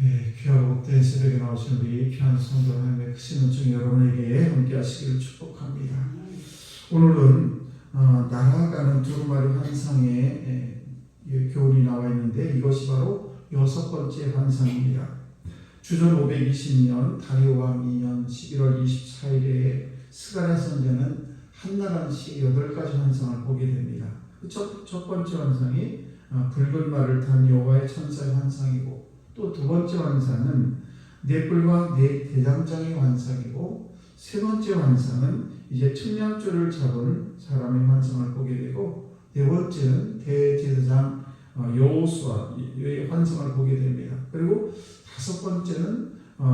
귀하고 복된 새벽에 나오신 우리 귀한 성도 하나님의 크신 은총 여러분에게 함께 하시기를 축복합니다. 오늘은 날아가는 두루마리 환상의 교훈이 나와 있는데 이것이 바로 6번째 환상입니다. 주전 520년 다리오 왕 2년 11월 24일에 스가랴 선지자는 한나라씩 8가지 환상을 보게 됩니다. 첫 번째 환상이 붉은 말을 탄 여호와의 천사의 환상이고, 또 두 번째 환상은 네 뿔과 네 대장장의 환상이고, 세 번째 환상은 이제 측량줄을 잡은 사람의 환상을 보게 되고, 네 번째는 대제사장 여호수아의 환상을 보게 됩니다. 그리고 다섯 번째는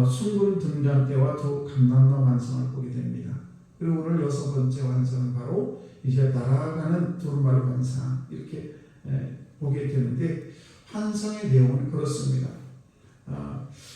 순금 등잔 때와 두 감람나무 환상을 보게 됩니다. 그리고 오늘 6번째 환상은 바로 이제 날아가는 두루마리 환상, 이렇게 보게 되는데, 환상의 내용은 그렇습니다.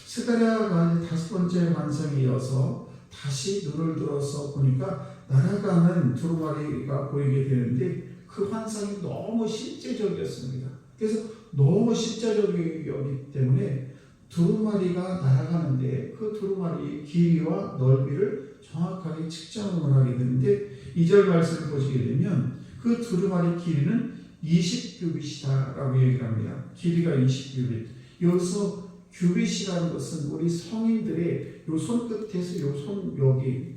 스가랴가 5번째 환상에 이어서 다시 눈을 들어서 보니까 날아가는 두루마리가 보이게 되는데, 그 환상이 너무 실제적이었습니다. 그래서 너무 실제적이기 때문에 두루마리가 날아가는데 그 두루마리의 길이와 넓이를 정확하게 측정을 하게 되는데, 2절 말씀을 보시게 되면 그 두루마리 길이는 20규빗이다라고 얘기를 합니다. 길이가 20규빗. 여기서 규빗이라는 것은 우리 성인들의 요 손끝에서 요 손 여기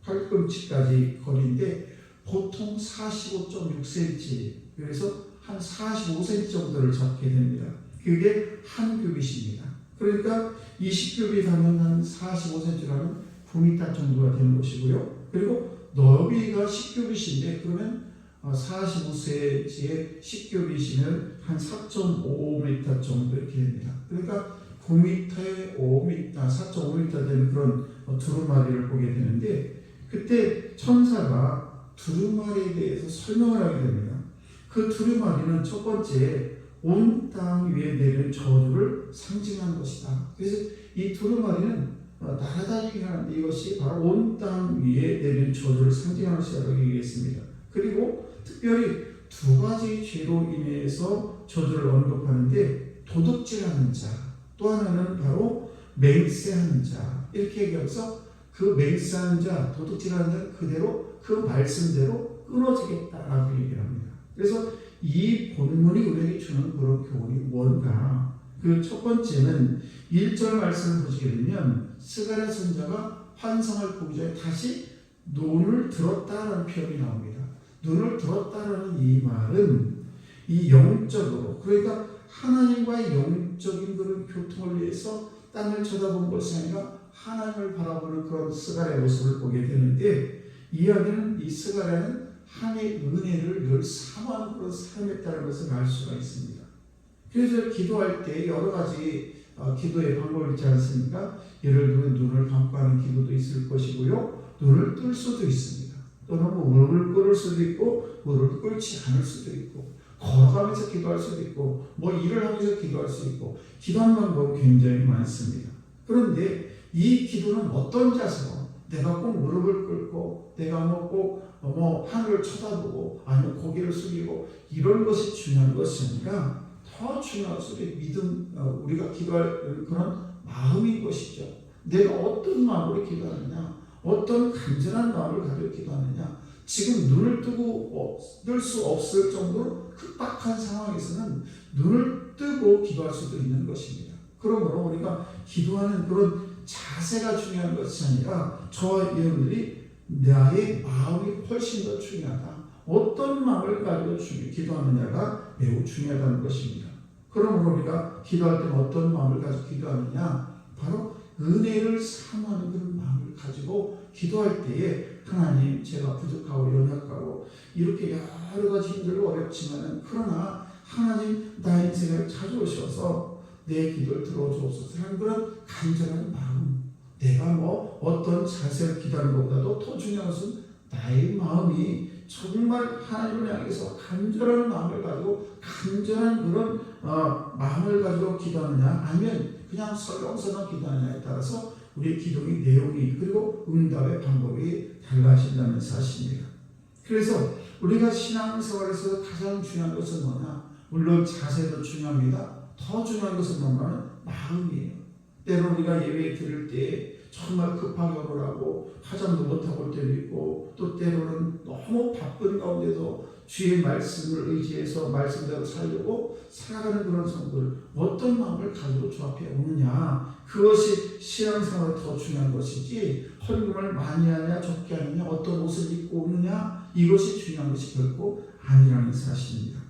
팔꿈치까지 거리인데 보통 45.6cm, 그래서 한 45cm 정도를 잡게 됩니다. 그게 한 규빗입니다. 그러니까 20규빗 하면 한 45cm 하면 9m 정도가 되는 것이고요. 그리고 너비가 10규빗인데 그러면 45cm에 10규빗이면 한 4.5m 정도 이렇게 됩니다. 그러니까 9m에 5m, 4.5m 되는 그런 두루마리를 보게 되는데, 그때 천사가 두루마리에 대해서 설명을 하게 됩니다. 그 두루마리는 첫 번째 온 땅 위에 내리는 저주를 상징하는 것이다. 그래서 이 두루마리는 날아다니게 하는데 이것이 바로 온 땅 위에 내리는 저주를 상징하는 것이라고 얘기했습니다. 그리고 특별히 두 가지 죄로 인해서 저주를 언급하는데, 도둑질하는 자, 또 하나는 바로 맹세하는 자, 이렇게 얘기해서 그 맹세하는 자, 도둑질하는 자는 그대로 그 말씀대로 끊어지겠다라고 얘기를 합니다. 그래서 이 본문이 우리에게 주는 그런 교훈이 뭔가, 그 첫 번째는 1절 말씀을 보시게 되면 스가랴 선지자가 환상을 보기 전에 다시 눈을 들었다라는 표현이 나옵니다. 눈을 들었다라는 이 말은 이 영적으로, 그러니까 하나님과의 영적인 그런 교통을 위해서 땅을 쳐다본 것이 아니라 하나님을 바라보는 그런 스가랴의 모습을 보게 되는데, 이야기는 이 스가랴는 하나님의 은혜를 늘 사모하는 그런 삶이었다는 것을 알 수가 있습니다. 그래서 기도할 때 여러 가지 기도의 방법이 있지 않습니까? 예를 들면 눈을 감고 하는 기도도 있을 것이고요, 눈을 뜰 수도 있습니다. 또는 무릎을 꿇을 수도 있고 무릎을 꿇지 않을 수도 있고, 걸어가면서 기도할 수도 있고, 일을 하면서 기도할 수 있고, 기도하는 방법은 굉장히 많습니다. 그런데 이 기도는 어떤 자세로, 내가 꼭 무릎을 꿇고 내가 꼭 하늘을 쳐다보고 아니면 고개를 숙이고 이런 것이 중요한 것이 아니라, 더 중요한 것은 믿음, 우리가 기도할 그런 마음인 것이죠. 내가 어떤 마음으로 기도하느냐, 어떤 간절한 마음을 가지고 기도하느냐. 지금 눈을 뜨고 뜰 수 없을 정도로 급박한 상황에서는 눈을 뜨고 기도할 수도 있는 것입니다. 그러므로 우리가 기도하는 그런 자세가 중요한 것이 아니라 저와 여러분들이 나의 마음이 훨씬 더 중요하다. 어떤 마음을 가지고 기도하느냐가 매우 중요하다는 것입니다. 그러므로 우리가 기도할 때는 어떤 마음을 가지고 기도하느냐, 바로 은혜를 사모하는 그런 마음을 가지고 기도할 때에, 하나님 제가 부족하고 연약하고 이렇게 여러 가지 힘들고 어렵지만, 그러나 하나님 나의 인생을 찾아오셔서 내 기도를 들어주옵소서 하는 그런 간절한 마음, 내가 어떤 자세를 기도하는 것보다도 더 중요한 것은 나의 마음이 정말 하나님을 향해서 간절한 마음을 가지고, 간절한 그런 마음을 가지고 기도하느냐, 아니면 그냥 설렁설렁 기도하느냐에 따라서 우리의 기도의 내용이, 그리고 응답의 방법이 달라진다는 사실입니다. 그래서 우리가 신앙생활에서 가장 중요한 것은 뭐냐? 물론 자세도 중요합니다. 더 중요한 것은 뭔가는 마음이에요. 때로 우리가 예배 드릴 때 정말 급하게 오라고 화장도 못하고 올 때도 있고, 또 때로는 너무 바쁜 가운데도 주의 말씀을 의지해서 말씀대로 살려고 살아가는 그런 성도들, 어떤 마음을 가지고 주 앞에 오느냐, 그것이 신앙생활에 더 중요한 것이지 헌금을 많이 하냐 적게 하느냐, 어떤 옷을 입고 오느냐, 이것이 중요한 것이 결코 아니라는 사실입니다.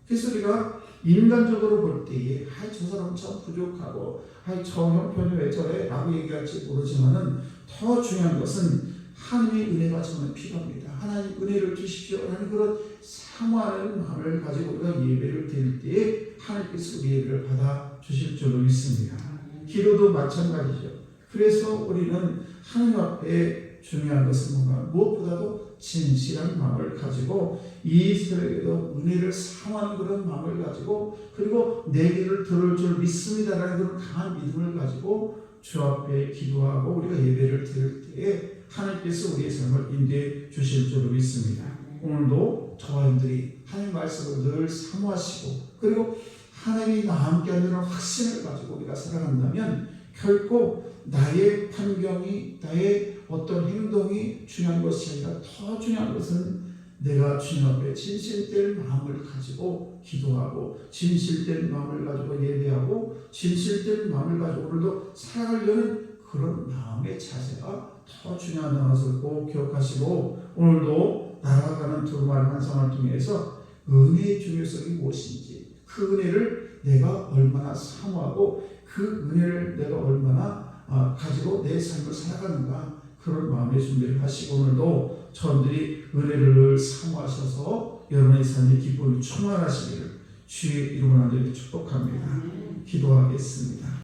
그래서 우리가 인간적으로 볼 때에 저 사람 참 부족하고 저 형편이 왜 저래? 라고 얘기할지 모르지만은 더 중요한 것은 하나님의 은혜가 정말 필요합니다. 하나님 은혜를 주십시오 라는 그런 사모하는 마음을 가지고 우리가 예배를 드릴 때에 하나님께서 우리 예배를 받아 주실 줄로 믿습니다. 기도도 마찬가지죠. 그래서 우리는 하나님 앞에 중요한 것은 뭔가 무엇보다도 진실한 마음을 가지고 이 새벽에도 은혜를 사모하는 그런 마음을 가지고, 그리고 내 기도를 들을 줄 믿습니다라는 그런 강한 믿음을 가지고 주 앞에 기도하고 우리가 예배를 드릴 때에 하나님께서 우리의 삶을 인도해 주실 줄로 믿습니다. 오늘도 저와 여러분들이 하나님 말씀을 늘 사모하시고, 그리고 하나님이 나와 함께 하는 확신을 가지고 우리가 살아간다면 결코 나의 환경이, 나의 어떤 행동이 중요한 것이 아니라 더 중요한 것은 내가 주님 앞에 진실된 마음을 가지고 기도하고, 진실된 마음을 가지고 예배하고, 진실된 마음을 가지고 오늘도 살아가려는 그런 마음의 자세가 더 중요하다는 것을 꼭 기억하시고, 오늘도 날아가는 두루마리 환상을 통해서 은혜의 중요성이 무엇인지, 그 은혜를 내가 얼마나 사모하고 그 은혜를 내가 얼마나 가지고 내 삶을 살아가는가, 그런 마음의 준비를 하시고 오늘도 저들이 은혜를 사모하셔서 여러분의 삶의 기쁨이 충만하시기를 주의 이름으로 축복합니다. 기도하겠습니다.